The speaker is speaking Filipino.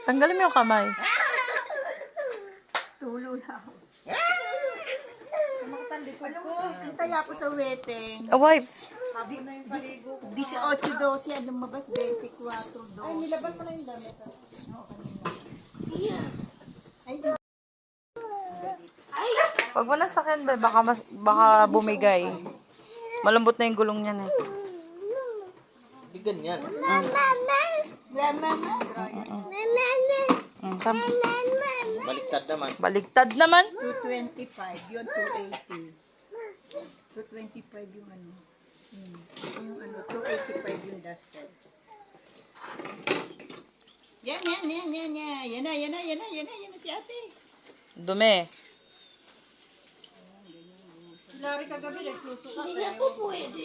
Tanggalin mo yung kamay. Tulo na ako. Hintay ako sa weteng. Wipes. 18-12, anong mabas? 24-12. Ay, nilaban mo na yung damit. Pag mo nasakyan, be, baka bumigay. Malambot na yung gulong niyan eh. Hindi ganyan. Tama. Baliktad naman. Baligtad naman. 225, yun 280. 225 yung ano. Yung ano, 285 yung duster. Yan na si ate. Dumi. Lari kagabi, nagsusuka. Hindi na po pwede.